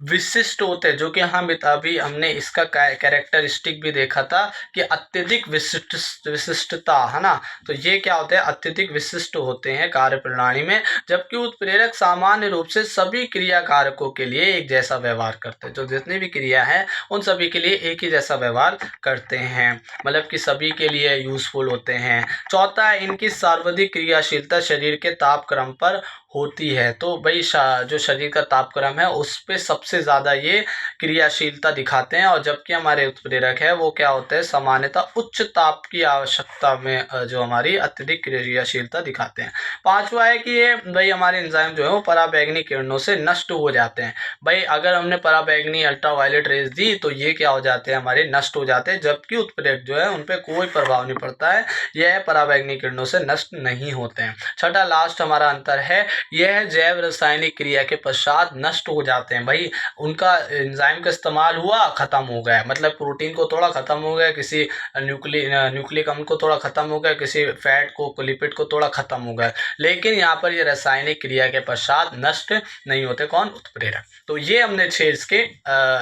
विशिष्ट होते हैं, जो कि हम अभी हमने इसका कैरेक्टरिस्टिक भी देखा था कि अत्यधिक विशिष्टता, है ना। तो ये क्या होते हैं, अत्यधिक विशिष्ट होते हैं कार्य प्रणाली में। जबकि उत्प्रेरक सामान्य रूप से सभी क्रिया कारकों के लिए एक जैसा व्यवहार करते हैं, जो जितनी भी क्रिया है उन सभी के लिए एक ही जैसा व्यवहार करते हैं, मतलब कि सभी के लिए यूजफुल होते हैं। चौथा है इनकी सर्वाधिक क्रियाशीलता शरीर के तापक्रम पर होती है। तो भाई जो शरीर का तापक्रम है उस पे सबसे ज़्यादा ये क्रियाशीलता दिखाते हैं, और जबकि हमारे उत्प्रेरक है वो क्या होते हैं, सामान्यतः उच्च ताप की आवश्यकता में जो हमारी अत्यधिक क्रियाशीलता दिखाते हैं। पांचवा है कि ये भाई हमारे एंजाइम जो है वो पराबैंगनी किरणों से नष्ट हो जाते हैं। भाई अगर हमने पराबैंगनी अल्ट्रावायलेट रेज दी तो ये क्या हो जाते हैं, हमारे नष्ट हो जाते हैं, जबकि उत्प्रेरक जो है उन पर कोई प्रभाव नहीं पड़ता है, यह पराबैंगनी किरणों से नष्ट नहीं होते हैं। छठा लास्ट हमारा अंतर है यह जैव रासायनिक क्रिया के पश्चात नष्ट हो जाते हैं। भाई उनका एंजाइम का इस्तेमाल हुआ, खत्म हो गया, मतलब प्रोटीन को तोड़ा, खत्म हो गया, किसी न्यूक्लिक अम्ल को तोड़ा, खत्म हो गया, किसी फैट को, लिपिड को तोड़ा, खत्म हो गया। लेकिन यहाँ पर ये रासायनिक क्रिया के पश्चात नष्ट नहीं होते। कौन? उत्प्रेरक। तो ये हमने 6 इसके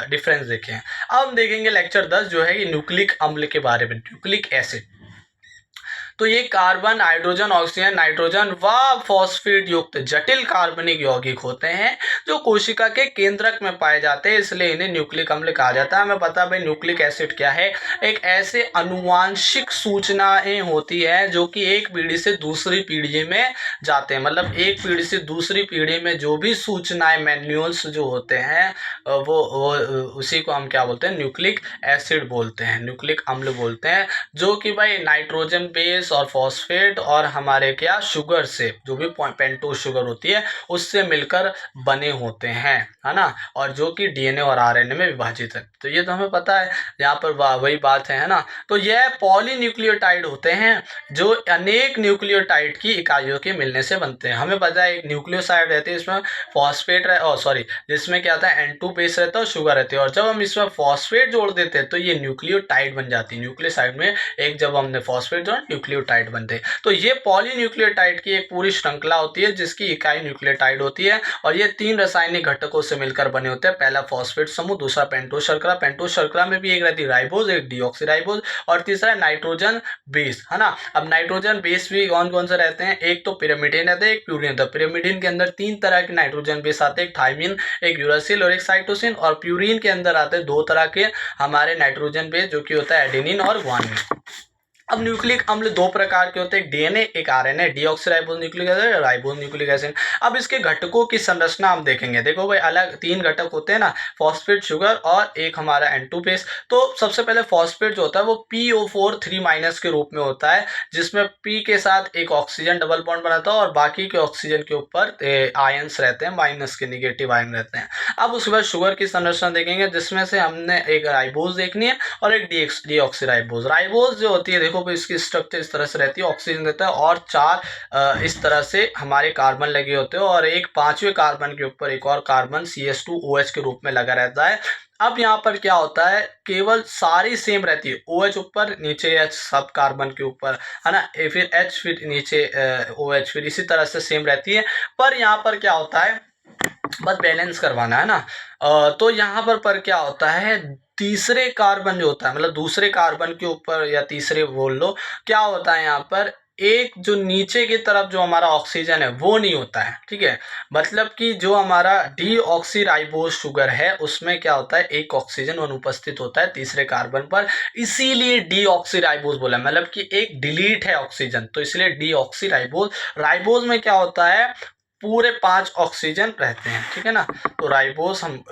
डिफरेंस देखे हैं। अब हम देखेंगे लेक्चर 10 जो है कि न्यूक्लिक अम्ल के बारे में, न्यूक्लिक एसिड। तो ये कार्बन, हाइड्रोजन, ऑक्सीजन, नाइट्रोजन व फॉस्फेट युक्त जटिल कार्बनिक यौगिक होते हैं जो कोशिका के केंद्रक में पाए जाते हैं, इसलिए इन्हें न्यूक्लिक अम्ल कहा जाता है। हमें पता है भाई न्यूक्लिक एसिड क्या है। एक ऐसे अनुवांशिक सूचनाएं होती है जो कि एक पीढ़ी से दूसरी पीढ़ी में जाते हैं, मतलब एक पीढ़ी से दूसरी पीढ़ी में जो भी सूचनाएं, मैन्यूल्स जो होते हैं वो उसी को हम क्या बोलते हैं? न्यूक्लिक एसिड बोलते हैं, न्यूक्लिक अम्ल बोलते हैं, जो कि भाई नाइट्रोजन बेस और फॉस्फेट और हमारे क्या शुगर से, जो भी पेंटोज शुगर होती है उससे मिलकर बने होते हैं, है ना, और जो कि डीएनए और आरएनए में विभाजित है। तो ये तो हमें पता है, यहाँ पर वही बात है ना। तो यह पॉलीन्यूक्लियोटाइड होते हैं जो अनेक न्यूक्लियोटाइड की इकाइयों के मिलने से बनते हैं। हमें पता है एक न्यूक्लियोसाइड रहती है, इसमें फॉस्फेट जिसमें क्या आता है? N2 बेस रहता है और शुगर रहती है, और जब हम इसमें फॉस्फेट जोड़ देते हैं तो ये न्यूक्लियोटाइड बन जाती है। न्यूक्लियोसाइड में एक जब हमने फॉस्फेट जोड़ा, न्यूक्लियोटाइड बनते हैं। तो ये पॉलीन्यूक्लियोटाइड की एक पूरी श्रृंखला होती है जिसकी इकाई न्यूक्लियोटाइड होती है, और ये 3 रासायनिक घटकों से मिलकर बने होते हैं। पहला फॉस्फेट समूह, दूसरा पेंटोज शर्करा, पेंटोज शर्करा में भी एक रहती है राइबोज, एक डीऑक्सीराइबोज, और तीसरा नाइट्रोजन बेस, है ना। अब नाइट्रोजन बेस भी कौन कौन से रहते हैं? एक तो पिरिमिडीन रहता है, एक प्यूरिन रहता है। पिरिमिडीन के अंदर 3 तरह के नाइट्रोजन बेस आते हैं, एक थाइमिन, एक यूरासिल और एक साइटोसिन, और प्यूरिन के अंदर आते हैं 2 तरह के हमारे नाइट्रोजन बेस, जो कि होता है एडेनिन और ग्वानिन। अब न्यूक्लिक अम्ल 2 प्रकार के होते हैं, एक डीएनए, एक RNA, deoxyribose nucleic acid, ribose nucleic acid. अब इसके घटकों की संरचना हम देखेंगे। देखो भाई अलग 3 घटक होते हैं ना, फॉस्फेट, शुगर और एक हमारा N2 बेस। तो सबसे पहले फॉस्फेट जो होता है वो PO4 3- के रूप में होता है, जिसमें P के साथ एक ऑक्सीजन डबल बॉन्ड बनाता है और बाकी के ऑक्सीजन के ऊपर आयंस रहते हैं, माइनस के, निगेटिव आयन रहते हैं। अब उसके बाद शुगर की संरचना देखेंगे, जिसमें से हमने एक राइबोज देखनी है और एक डीऑक्सीराइबोज। राइबोज जो होती है, देखो इसकी स्ट्रक्चर इस तरह से रहती है, ऑक्सीजन देता है और 4 इस तरह से हमारे कार्बन लगे होते हैं, और एक 5वें कार्बन के ऊपर एक और कार्बन CH2OH के रूप में लगा रहता है। अब यहाँ पर क्या होता है? केवल सारी सेम रहती है, OH ऊपर, नीचे H सब कार्बन के ऊपर, है ना, फिर H, फिर नीचे OH, फिर इसी तरह से सेम रहती है। पर यहाँ पर क्या होता है? बस बैलेंस करवाना है ना। तो यहाँ पर क्या होता है? तीसरे कार्बन जो होता है, मतलब दूसरे कार्बन के ऊपर, या तीसरे बोल लो, क्या होता है यहाँ पर? एक जो नीचे की तरफ जो हमारा ऑक्सीजन है वो नहीं होता है, ठीक है। मतलब कि जो हमारा डीऑक्सीराइबोज शुगर है उसमें क्या होता है? एक ऑक्सीजन अनुपस्थित होता है तीसरे कार्बन पर, इसीलिए डीऑक्सीराइबोज बोला, मतलब कि एक डिलीट है ऑक्सीजन, तो इसलिए डीऑक्सीराइबोज। राइबोज में क्या होता है? पूरे 5 ऑक्सीजन रहते हैं, ठीक है ना। तो राइबोज हम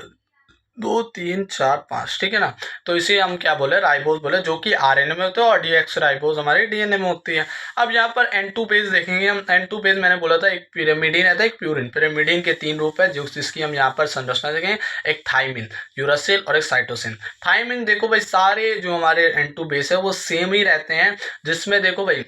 2 3 4 5, ठीक है ना। तो इसे हम क्या बोले? राइबोज बोले, जो कि आरएनए में होते हैं, और डीऑक्सीराइबोज हमारे डीएनए में होती है। अब यहाँ पर N2 बेस देखेंगे हम। N2 बेस मैंने बोला था एक पिरिमिडीन रहता है, एक प्यूरिन। पिरिमिडीन के 3 रूप है, जिसकी हम यहाँ पर संरचना देखेंगे, एक थाइमिन, यूरासिल और एक साइटोसिन। थाइमिन देखो भाई सारे जो हमारे N2 बेस है वो सेम ही रहते हैं, जिसमें देखो भाई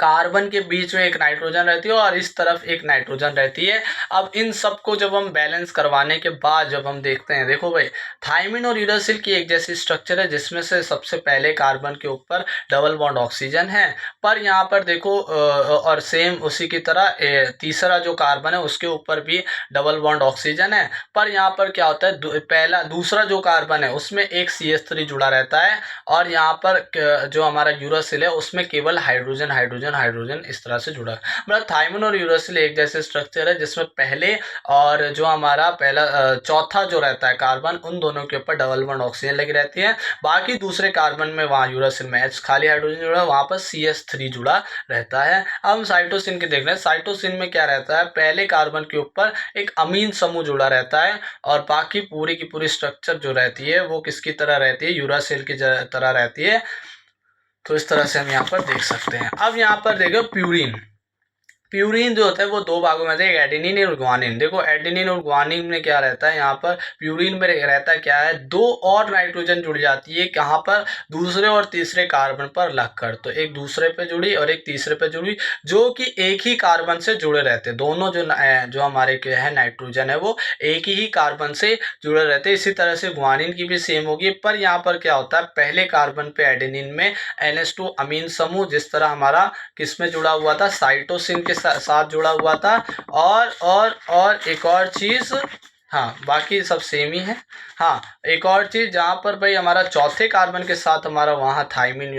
कार्बन के बीच में एक नाइट्रोजन रहती है और इस तरफ एक नाइट्रोजन रहती है। अब इन सबको जब हम बैलेंस करवाने के बाद जब हम देखते हैं, देखो भाई थाइमिन और यूरासिल की एक जैसी स्ट्रक्चर है, जिसमें से सबसे पहले कार्बन के ऊपर डबल बॉन्ड ऑक्सीजन है, पर यहाँ पर देखो और सेम उसी की तरह तीसरा जो कार्बन है उसके ऊपर भी डबल बॉन्ड ऑक्सीजन है, पर यहाँ पर क्या होता है? दूसरा जो कार्बन है उसमें एक CH3 जुड़ा रहता है, और यहाँ पर जो हमारा यूरासिल है उसमें केवल हाइड्रोजन हाइड्रोजन हाइड्रोजन इस तरह से जुड़ा। मतलब थाइमिन और यूरासिल एक जैसे स्ट्रक्चर है, जिसमें पहले और जो हमारा पहला चौथा जो रहता है कार्बन, उन दोनों के ऊपर डबल बॉन्ड ऑक्सीजन लगी रहती है। बाकी दूसरे कार्बन में, वहाँ यूरासिल में H खाली हाइड्रोजन जुड़ा है, वहाँ पर CH3 जुड़ा रहता है। अब हम साइटोसिन की देख रहे हैं। साइटोसिन में क्या रहता है? पहले कार्बन के ऊपर एक अमीन समूह जुड़ा रहता है, और बाकी पूरी की पूरी स्ट्रक्चर जो रहती है वो किसकी तरह रहती है? यूरासिल की तरह रहती है। तो इस तरह से हम यहाँ पर देख सकते हैं। अब यहाँ पर देखो प्यूरिन। प्यूरिन जो होता है वो दो भागों में से एक एडेनिन और ग्वानिन। देखो एडेनिन और ग्वानिन में क्या रहता है, यहाँ पर प्यूरिन में रहता क्या है, दो और नाइट्रोजन जुड़ जाती है कहाँ पर, दूसरे और तीसरे कार्बन पर लगकर। तो एक दूसरे पे जुड़ी और एक तीसरे पे जुड़ी, जो कि एक ही कार्बन से जुड़े रहते हैं। दोनों जो हमारे के है नाइट्रोजन है वो एक ही कार्बन से जुड़े रहते हैं। इसी तरह से ग्वानिन की भी सेम होगी, पर यहाँ पर क्या होता है, पहले कार्बन पे एडेनिन में NH2 अमीन समूह, जिस तरह हमारा किसमें जुड़ा हुआ था, साइटोसिन के साथ जुड़ा हुआ था। और एक और चीज, हाँ बाकी सब सेम ही है। हाँ एक और चीज जहाँ पर भाई हमारा चौथे कार्बन के साथ हमारा वहाँ थाइमिन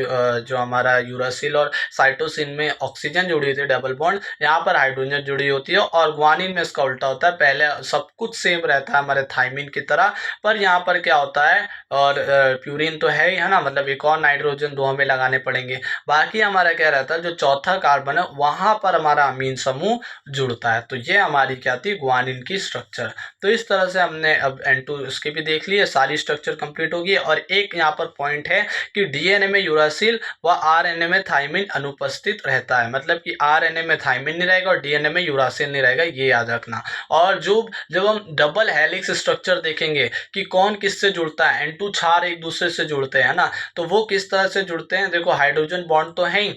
जो हमारा यूरासिल और साइटोसिन में ऑक्सीजन जुड़ी होती है डबल बॉन्ड, यहाँ पर हाइड्रोजन जुड़ी होती है। और ग्वानिन में इसका उल्टा होता है, पहले सब कुछ सेम रहता है हमारे थाइमिन की तरह, पर यहाँ पर क्या होता है, और प्यूरिन तो है ही है ना, मतलब एक और नाइट्रोजन दो हमें लगाने पड़ेंगे। बाकी हमारा क्या रहता है, जो चौथा कार्बन है वहाँ पर हमारा अमीन समूह जुड़ता है। तो ये हमारी क्या थी, ग्वानिन की स्ट्रक्चर। तो इस तरह से हमने अब N2 उसके भी देख लिए, सारी स्ट्रक्चर कंप्लीट होगी। और एक यहाँ पर पॉइंट है कि डीएनए में यूरासिल व आरएनए में थाइमिन अनुपस्थित रहता है, मतलब कि आरएनए में थाइमिन नहीं रहेगा और डीएनए में यूरासिल नहीं रहेगा, ये याद रखना। और जब हम डबल हेलिक्स स्ट्रक्चर देखेंगे कि कौन किससे जुड़ता है, N2 क्षार एक दूसरे से जुड़ते हैं ना, तो वो किस तरह से जुड़ते हैं, देखो हाइड्रोजन बॉन्ड तो है ही,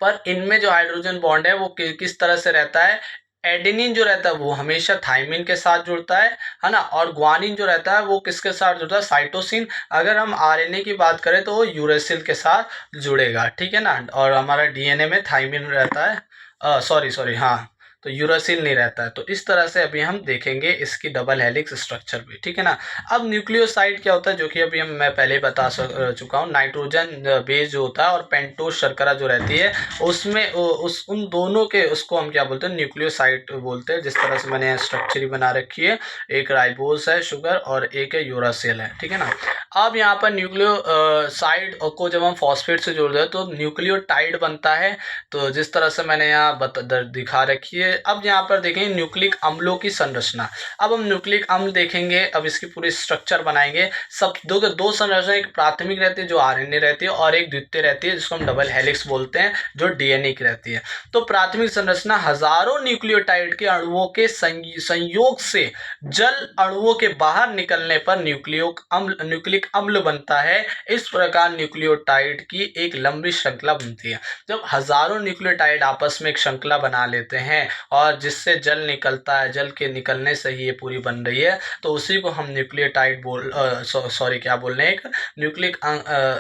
पर इनमें जो हाइड्रोजन बॉन्ड है वो किस तरह से रहता है, एडेनिन जो रहता है वो हमेशा थाइमिन के साथ जुड़ता है ना, और ग्वानिन जो रहता है वो किसके साथ जुड़ता है, साइटोसिन। अगर हम आरएनए की बात करें तो वो यूरेसिल के साथ जुड़ेगा, ठीक है ना। और हमारा डीएनए में थाइमिन रहता है, सॉरी हाँ, तो यूरासिल नहीं रहता है। तो इस तरह से अभी हम देखेंगे इसकी डबल हेलिक्स स्ट्रक्चर भी, ठीक है ना। अब न्यूक्लियोसाइड क्या होता है, जो कि अभी मैं पहले बता चुका हूँ, नाइट्रोजन बेस जो होता है और पेंटोस शर्करा जो रहती है, उसमें उन दोनों के उसको हम क्या बोलते हैं, न्यूक्लियोसाइड बोलते हैं। जिस तरह से मैंने स्ट्रक्चर ही बना रखी है, एक राइबोस है शुगर और एक है यूरासिल है, ठीक है ना। अब यहाँ पर न्यूक्लियोसाइड को जब हम फॉस्फेट से जोड़ते हैं तो न्यूक्लियोटाइड बनता है। तो जिस तरह से मैंने यहाँ दिखा रखी है। अब यहाँ पर देखेंगे न्यूक्लिक अम्लों की संरचना। अब हम न्यूक्लिक अम्ल देखेंगे, अब इसकी पूरी स्ट्रक्चर बनाएंगे। सब दो संरचना, एक प्राथमिक रहती है जो आरएनए रहती है और एक द्वितीय रहती है जिसको हम डबल हेलिक्स बोलते हैं जो डीएनए की रहती है। तो प्राथमिक संरचना हजारों न्यूक्लियोटाइड के अणुओं के संयोग से जल अणुओं के बाहर निकलने पर न्यूक्लिक अम्ल बनता है। इस प्रकार न्यूक्लियोटाइड की एक लंबी श्रृंखला बनती है। जब हजारों न्यूक्लियोटाइड आपस में एक श्रृंखला बना लेते हैं और जिससे जल निकलता है, जल के निकलने से ही ये पूरी बन रही है, तो उसी को हम न्यूक्लियोटाइड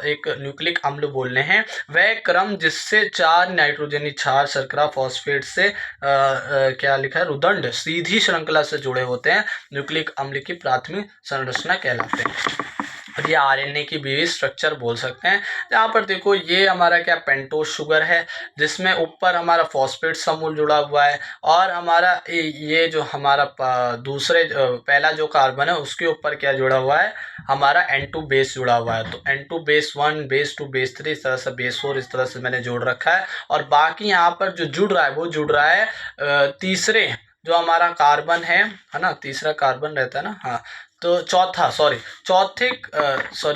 एक न्यूक्लिक अम्ल बोलने हैं। वह क्रम जिससे चार नाइट्रोजनी क्षार शर्करा फॉस्फेट से क्या लिखा है, रुदंड सीधी श्रृंखला से जुड़े होते हैं, न्यूक्लिक अम्ल की प्राथमिक संरचना कहलाते हैं। और ये आरएनए की भी स्ट्रक्चर बोल सकते हैं। यहाँ पर देखो ये हमारा क्या पेंटोस शुगर है, जिसमें ऊपर हमारा फॉस्फेट समूह जुड़ा हुआ है और हमारा ये जो हमारा पहला जो कार्बन है उसके ऊपर क्या जुड़ा हुआ है, हमारा N2 बेस जुड़ा हुआ है। तो N2 बेस 1 बेस 2 बेस 3 इस तरह से बेस 4 इस तरह से मैंने जोड़ रखा है। और बाकी यहाँ पर जो जुड़ रहा है वो जुड़ रहा है तीसरे जो हमारा कार्बन है ना, तीसरा कार्बन रहता है ना, हाँ, तो चौथे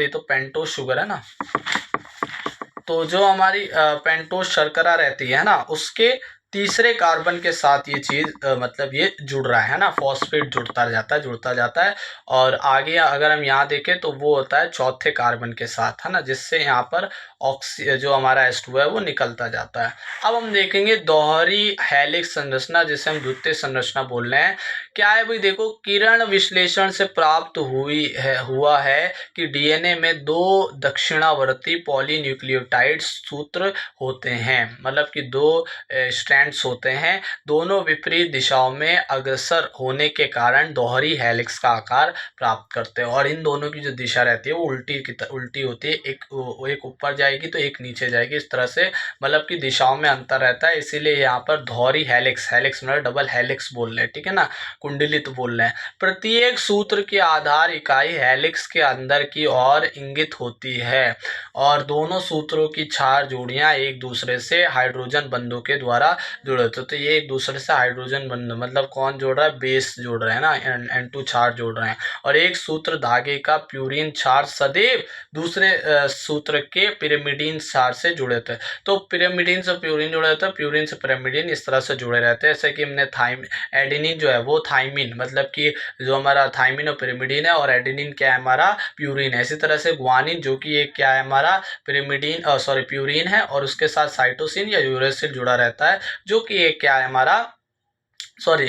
तो पेंटोस शुगर है ना, तो जो हमारी पेंटोस शर्करा रहती है ना, उसके तीसरे कार्बन के साथ ये चीज मतलब ये जुड़ रहा है ना, फॉस्फेट जुड़ता जाता है। और आगे अगर हम यहाँ देखें तो वो होता है चौथे कार्बन के साथ, है ना, जिससे यहाँ पर जो हमारा H2 है वो निकलता जाता है। अब हम देखेंगे दोहरी हेलिक्स संरचना, जिसे हम द्वितीय संरचना बोल रहे हैं। क्या है भाई, देखो किरण विश्लेषण से प्राप्त हुआ है कि डीएनए में दो दक्षिणावर्ती पॉलीन्यूक्लियोटाइड सूत्र होते हैं, मतलब कि दो स्ट्रैंड्स होते हैं, दोनों विपरीत दिशाओं में अग्रसर होने के कारण दोहरी हेलिक्स का आकार प्राप्त करते हैं। और इन दोनों की जो दिशा रहती है वो उल्टी होती है, एक ऊपर जाएगी तो एक नीचे जाएगी, इस तरह से मतलब कि दिशाओं में अंतर रहता है। इसीलिए यहाँ पर दोहरी हेलिक्स मतलब डबल हेलिक्स बोल रहे हैं, ठीक है ना। कुंडलित बोल रहे हैं। प्रत्येक सूत्र की आधार इकाई हेलिक्स के अंदर की ओर इंगित होती है और दोनों सूत्रों की 4 जोड़ियां एक दूसरे से हाइड्रोजन बंधों के द्वारा जुड़े होते हैं। तो ये एक दूसरे से हाइड्रोजन बंध मतलब कौन जोड़ रहा है, बेस जोड़ रहे हैं ना, N2 चार्ज जोड़ रहे हैं। और एक सूत्र धागे का प्यूरिन चार्ज सदैव दूसरे सूत्र के पिरिमिडीन चार्ज से जुड़े होते हैं। तो पिरिमिडीन से प्यूरिन जुड़े होते हैं, प्यूरिन से पिरिमिडीन इस तरह से जुड़े रहते हैं। जैसे कि हमने एडेनिन जो है वो थाइमिन, मतलब कि जो हमारा थाइमिन और पिरिमिडीन है, और एडेनिन क्या है हमारा, प्यूरिन है। इसी तरह से ग्वानिन जो कि एक क्या है हमारा, पिरिमिडीन प्यूरिन है, और उसके साथ साइटोसिन या यूरेसिल जुड़ा रहता है जो कि एक क्या है हमारा,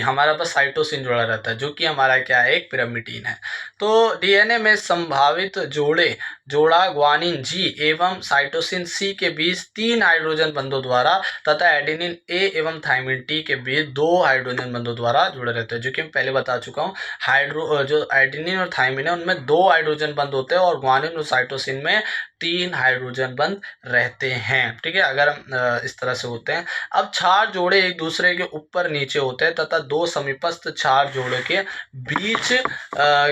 हमारा पास साइटोसिन जुड़ा रहता है जो कि हमारा क्या है, एक पिरामिडीन है। तो डीएनए में संभावित जोड़ा ग्वानिन जी एवं साइटोसिन सी के बीच 3 हाइड्रोजन बंधों द्वारा तथा एडेनिन ए एवं थाइमिन टी के बीच 2 हाइड्रोजन बंधों द्वारा जुड़े रहते हैं, जो कि मैं पहले बता चुका हूँ। जो एडेनिन और थाइमिन है उनमें 2 हाइड्रोजन बंध होते हैं और ग्वानिन और साइटोसिन में 3 हाइड्रोजन बंध रहते हैं। ठीक है, अगर हम इस तरह से होते हैं। अब 4 जोड़े एक दूसरे के ऊपर नीचे होते हैं तथा 2 समीपस्थ 4 जोड़ों के बीच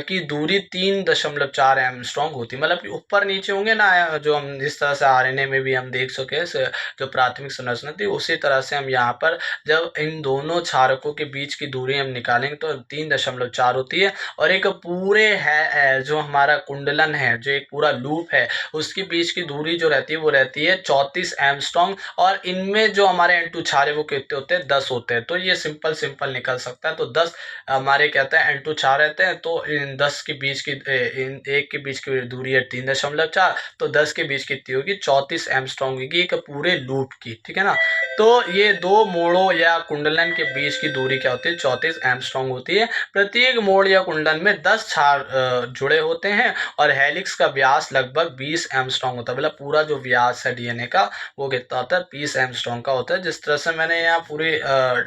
की दूरी 3.4 एंगस्ट्रॉम होती है। मतलब कि ऊपर नीचे होंगे ना, जो हम जिस तरह से आरएनए में भी हम देख सके जो प्राथमिक संरचना थी, उसी तरह से हम यहाँ पर जब इन दोनों क्षारकों के बीच की दूरी हम निकालेंगे तो 3.4 होती है। और एक पूरे है जो हमारा कुंडलन है, जो एक पूरा लूप है, उसके बीच की दूरी जो रहती है वो रहती है 34 एंगस्ट्रॉम। और इनमें जो हमारे N2 क्षार है वो कितने होते हैं, 10 होते हैं। तो ये सिंपल निकल सकता है। तो 10 हमारे कहते हैं N2 क्षार रहते हैं, तो इन 10 के बीच की इन एक के बीच की दूरी है 3.4, तो 10 के बीच कितनी होगी, 34 एंगस्ट्रॉम होगी एक पूरे लूप की। ठीक है ना। तो ये 2 मोड़ों या कुंडलन के बीच की दूरी क्या होती है, 34 एंगस्ट्रॉम होती है। प्रत्येक मोड़ या कुंडलन में 10 क्षार जुड़े होते हैं और हेलिक्स का व्यास लगभग 20 एंगस्ट्रॉम होता है। मतलब पूरा जो व्यास है डीएनए का वो कितना होता है, 20 एंगस्ट्रॉम का होता है। जिस तरह से मैंने यहाँ पूरी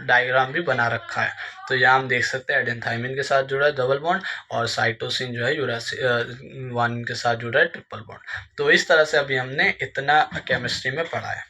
डायग्राम भी बना रखा है। तो यहाँ हम देख सकते हैं एडेनथाइमिन के साथ जुड़ा है डबल बॉन्ड, और साइटोसिन जो है यूरासिल के साथ जुड़ा है ट्रिपल बॉन्ड। तो इस तरह से अभी हमने इतना केमिस्ट्री में पढ़ा है।